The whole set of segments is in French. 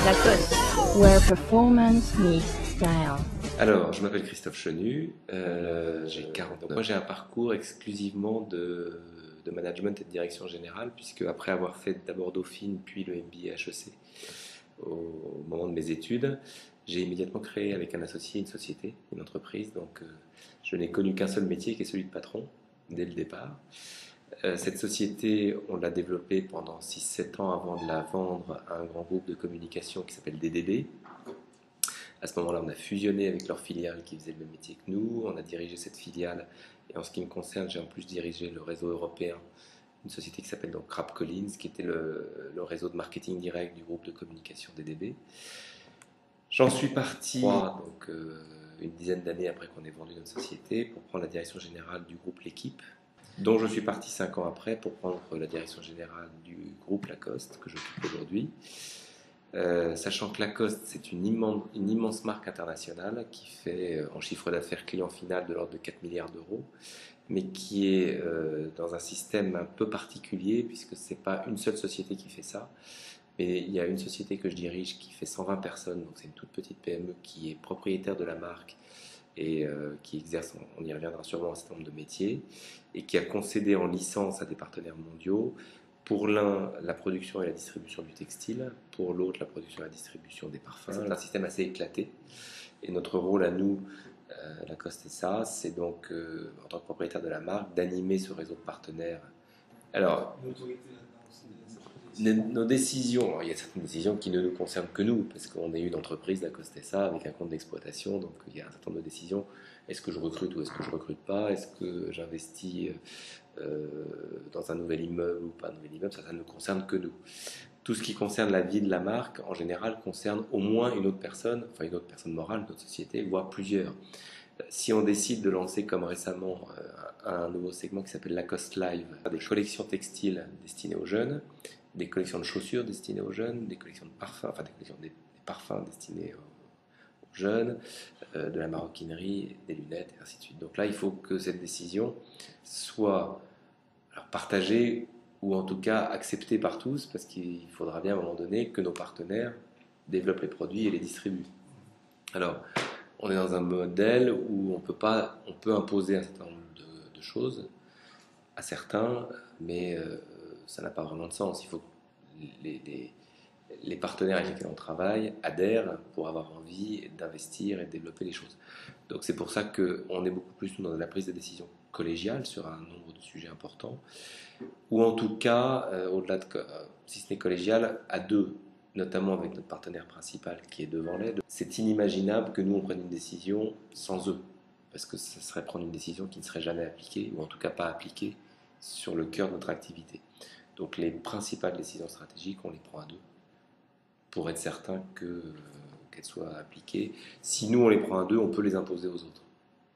Lacoste, where performance meets style. Alors, je m'appelle Christophe Chenu, j'ai 40 ans. Moi, j'ai un parcours exclusivement de management et de direction générale, puisque après avoir fait d'abord Dauphine, puis le MBA HEC au moment de mes études, j'ai immédiatement créé avec un associé une société, une entreprise. Donc, je n'ai connu qu'un seul métier, qui est celui de patron, dès le départ. Cette société, on l'a développée pendant 6-7 ans avant de la vendre à un grand groupe de communication qui s'appelle DDD. À ce moment-là, on a fusionné avec leur filiale qui faisait le même métier que nous. On a dirigé cette filiale. Et en ce qui me concerne, j'ai en plus dirigé le réseau européen, une société qui s'appelle donc Crab Collins, qui était le réseau de marketing direct du groupe de communication DDB. J'en suis parti donc, une dizaine d'années après qu'on ait vendu notre société pour prendre la direction générale du groupe L'Équipe, dont je suis parti 5 ans après pour prendre la direction générale du groupe Lacoste, que j'occupe aujourd'hui. Sachant que Lacoste, c'est une immense marque internationale qui fait en chiffre d'affaires client final de l'ordre de 4 milliards d'euros, mais qui est dans un système un peu particulier, puisque ce n'est pas une seule société qui fait ça, mais il y a une société que je dirige qui fait 120 personnes, donc c'est une toute petite PME qui est propriétaire de la marque et qui exerce, on y reviendra sûrement, un certain nombre de métiers, et qui a concédé en licence à des partenaires mondiaux. Pour l'un, la production et la distribution du textile, pour l'autre, la production et la distribution des parfums. C'est un système assez éclaté. Et notre rôle à nous, Lacoste et ça, c'est donc, en tant que propriétaire de la marque, d'animer ce réseau de partenaires. Alors, nos décisions, il y a certaines décisions qui ne nous concernent que nous, parce qu'on est une entreprise, Lacoste et ça, avec un compte d'exploitation, donc il y a un certain nombre de décisions. Est-ce que je recrute ou est-ce que je ne recrute pas? Est-ce que j'investis dans un nouvel immeuble ou pas un nouvel immeuble? Ça ne nous concerne que nous. Tout ce qui concerne la vie de la marque, en général, concerne au moins une autre personne, enfin une autre personne morale, notre société, voire plusieurs. Si on décide de lancer, comme récemment, un nouveau segment qui s'appelle Lacoste Live, des collections textiles destinées aux jeunes, des collections de chaussures destinées aux jeunes, des collections de parfums, enfin des parfums destinés aux jeunes, de la maroquinerie, des lunettes, et ainsi de suite. Donc là, il faut que cette décision soit partagée ou en tout cas acceptée par tous, parce qu'il faudra bien à un moment donné que nos partenaires développent les produits et les distribuent. Alors, on est dans un modèle où on peut imposer un certain nombre de choses à certains, mais ça n'a pas vraiment de sens. Il faut que les partenaires avec lesquels on travaille adhèrent pour avoir envie d'investir et de développer les choses. Donc c'est pour ça qu'on est beaucoup plus dans la prise de décision collégiale sur un nombre de sujets importants, ou en tout cas, au-delà de, si ce n'est collégial, à deux, notamment avec notre partenaire principal qui est devant l'aide. C'est inimaginable que nous on prenne une décision sans eux, parce que ce serait prendre une décision qui ne serait jamais appliquée, ou en tout cas pas appliquée sur le cœur de notre activité. Donc les principales décisions stratégiques, on les prend à deux, pour être certain qu'elles soient appliquées. Si nous on les prend à deux, on peut les imposer aux autres,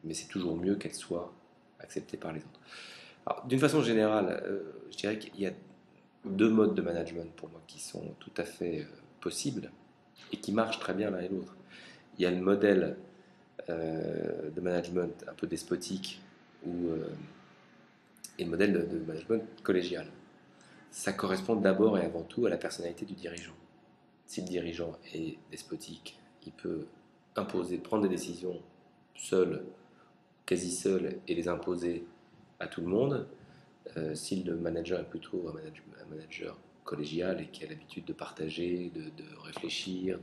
mais c'est toujours mieux qu'elles soient acceptées par les autres. Alors, d'une façon générale, je dirais qu'il y a deux modes de management pour moi qui sont tout à fait possibles et qui marchent très bien l'un et l'autre. Il y a le modèle de management un peu despotique et le modèle de management collégial. Ça correspond d'abord et avant tout à la personnalité du dirigeant. Si le dirigeant est despotique, il peut prendre des décisions seul, quasi seul, et les imposer à tout le monde. Si le manager est plutôt un manager collégial et qui a l'habitude de partager, de réfléchir,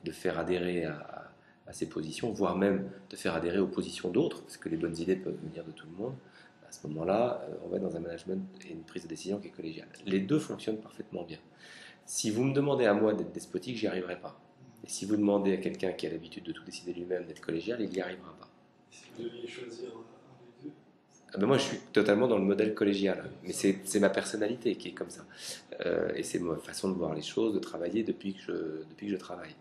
de faire adhérer à ses positions, voire même de faire adhérer aux positions d'autres, parce que les bonnes idées peuvent venir de tout le monde, à ce moment-là, on va être dans un management et une prise de décision qui est collégiale. Les deux fonctionnent parfaitement bien. Si vous me demandez à moi d'être despotique, j'y arriverai pas. Et si vous demandez à quelqu'un qui a l'habitude de tout décider lui-même d'être collégial, il n'y arrivera pas. Si vous deviez choisir un des deux, Ben moi, je suis totalement dans le modèle collégial, mais c'est ma personnalité qui est comme ça. Et c'est ma façon de voir les choses, de travailler depuis que je travaille.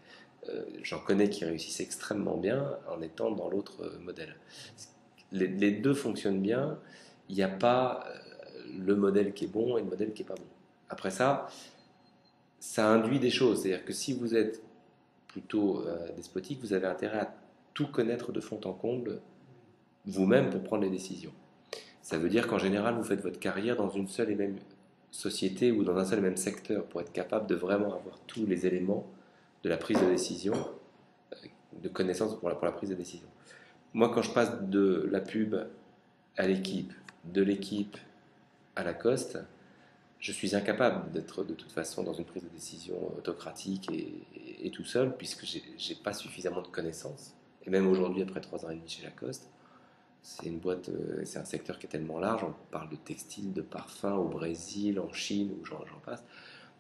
J'en connais qui réussissent extrêmement bien en étant dans l'autre modèle. Les deux fonctionnent bien, il n'y a pas le modèle qui est bon et le modèle qui n'est pas bon. Après ça induit des choses. C'est-à-dire que si vous êtes plutôt despotique, vous avez intérêt à tout connaître de fond en comble vous-même pour prendre les décisions. Ça veut dire qu'en général, vous faites votre carrière dans une seule et même société ou dans un seul et même secteur pour être capable de vraiment avoir tous les éléments de la prise de décision, de connaissance pour la prise de décision. Moi, quand je passe de la pub à l'équipe, de l'équipe à Lacoste, je suis incapable d'être de toute façon dans une prise de décision autocratique et tout seul, puisque je n'ai pas suffisamment de connaissances. Et même aujourd'hui, après 3 ans et demi chez Lacoste, c'est une boîte, c'est un secteur qui est tellement large, on parle de textile, de parfum au Brésil, en Chine, ou j'en passe.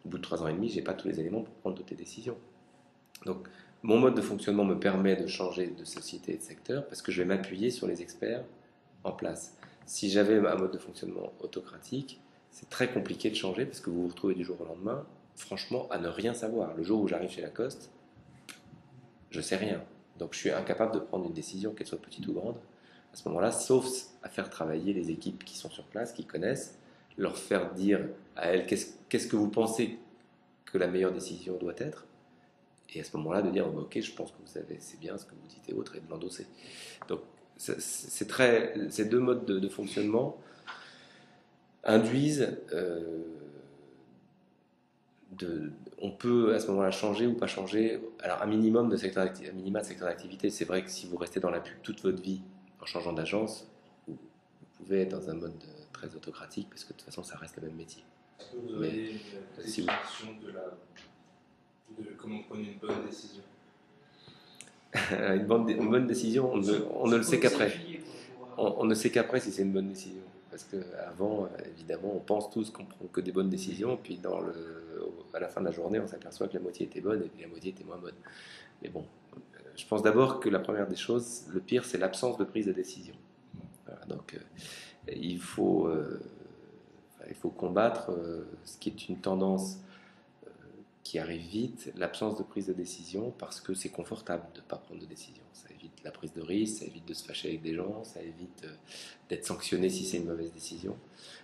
Au bout de 3 ans et demi, je n'ai pas tous les éléments pour prendre toutes les décisions. Donc, mon mode de fonctionnement me permet de changer de société et de secteur parce que je vais m'appuyer sur les experts en place. Si j'avais un mode de fonctionnement autocratique, c'est très compliqué de changer parce que vous vous retrouvez du jour au lendemain, franchement, à ne rien savoir. Le jour où j'arrive chez Lacoste, je ne sais rien. Donc, je suis incapable de prendre une décision, qu'elle soit petite ou grande, à ce moment-là, sauf à faire travailler les équipes qui sont sur place, qui connaissent, leur faire dire à elles qu'est-ce que vous pensez que la meilleure décision doit être, et à ce moment-là de dire ok, je pense que vous savez, c'est bien ce que vous dites et autres, et de l'endosser. Donc ces deux modes de fonctionnement induisent on peut à ce moment-là changer ou pas changer. Alors un minimum de secteur d'activité. C'est vrai que si vous restez dans la pub toute votre vie en changeant d'agence, vous pouvez être dans un mode très autocratique parce que de toute façon ça reste le même métier. Est-ce que vous avez une définition de comment prendre une bonne décision? une bonne décision, on ne le sait qu'après. On ne sait qu'après si c'est une bonne décision. Parce qu'avant, évidemment, on pense tous qu'on prend que des bonnes décisions, puis à la fin de la journée, on s'aperçoit que la moitié était bonne et que la moitié était moins bonne. Mais bon, je pense d'abord que la première des choses, le pire, c'est l'absence de prise de décision. Voilà, donc, il faut combattre ce qui est une tendance qui arrive vite, l'absence de prise de décision, parce que c'est confortable de ne pas prendre de décision. Ça évite la prise de risque, ça évite de se fâcher avec des gens, ça évite d'être sanctionné si c'est une mauvaise décision.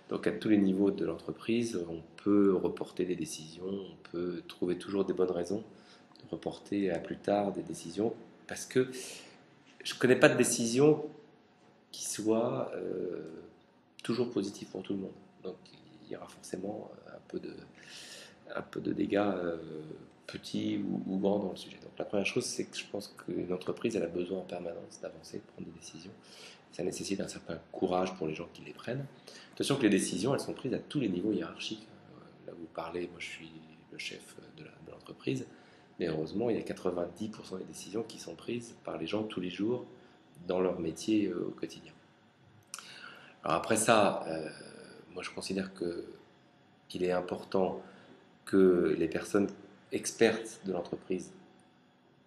Donc à tous les niveaux de l'entreprise, on peut reporter des décisions, on peut trouver toujours des bonnes raisons de reporter à plus tard des décisions, parce que je ne connais pas de décision qui soit toujours positive pour tout le monde. Donc il y aura forcément un peu de dégâts petits ou grands dans le sujet. Donc la première chose, c'est que je pense qu'une entreprise, elle a besoin en permanence d'avancer, de prendre des décisions. Ça nécessite un certain courage pour les gens qui les prennent. Attention que les décisions, elles sont prises à tous les niveaux hiérarchiques. Là où vous parlez, moi je suis le chef de l'entreprise, mais heureusement, il y a 90% des décisions qui sont prises par les gens tous les jours dans leur métier au quotidien. Alors après ça, moi je considère qu'il est important que les personnes expertes de l'entreprise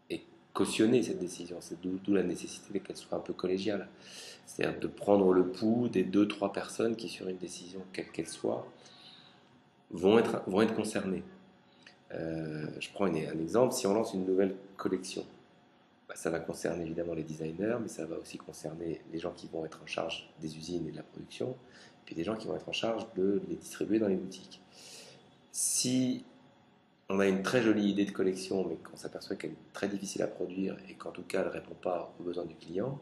aient cautionné cette décision. C'est d'où la nécessité qu'elle soit un peu collégiale. C'est-à-dire de prendre le pouls des 2-3 personnes qui, sur une décision, quelle qu'elle soit, vont être concernées. Je prends un exemple. Si on lance une nouvelle collection, ça va concerner évidemment les designers, mais ça va aussi concerner les gens qui vont être en charge des usines et de la production, puis des gens qui vont être en charge de les distribuer dans les boutiques. Si on a une très jolie idée de collection, mais qu'on s'aperçoit qu'elle est très difficile à produire et qu'en tout cas elle ne répond pas aux besoins du client,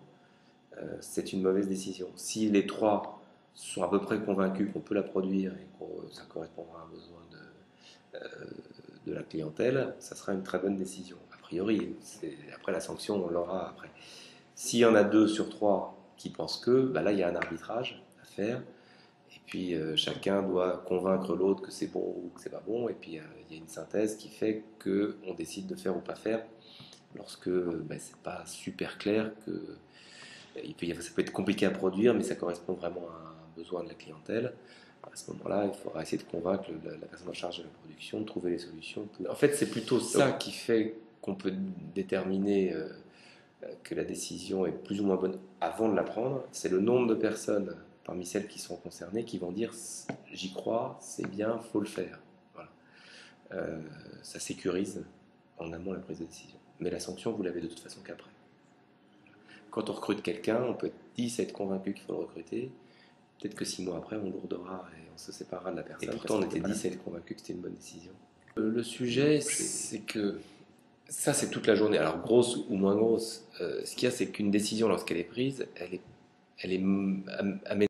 c'est une mauvaise décision. Si les 3 sont à peu près convaincus qu'on peut la produire et que ça correspondra à un besoin de la clientèle, ça sera une très bonne décision. A priori, après la sanction, on l'aura après. S'il y en a 2 sur 3 qui pensent que, là il y a un arbitrage à faire. Et puis chacun doit convaincre l'autre que c'est bon ou que c'est pas bon. Et puis il y a une synthèse qui fait qu'on décide de faire ou pas faire lorsque c'est pas super clair que ça peut être compliqué à produire, mais ça correspond vraiment à un besoin de la clientèle. À ce moment-là, il faudra essayer de convaincre la personne en charge de la production, de trouver les solutions. En fait, c'est plutôt ça qui fait qu'on peut déterminer que la décision est plus ou moins bonne avant de la prendre. C'est le nombre de personnes parmi celles qui sont concernées qui vont dire j'y crois, c'est bien, faut le faire. Voilà. Ça sécurise en amont la prise de décision. Mais la sanction, vous l'avez de toute façon qu'après. Quand on recrute quelqu'un, on peut être 10 à être convaincu qu'il faut le recruter. Peut-être que 6 mois après, on lourdera et on se séparera de la personne. Et pourtant, on était 10 à être convaincu que c'était une bonne décision. Le sujet, c'est que ça, c'est toute la journée. Alors, grosse ou moins grosse, ce qu'il y a, c'est qu'une décision, lorsqu'elle est prise, elle est elle est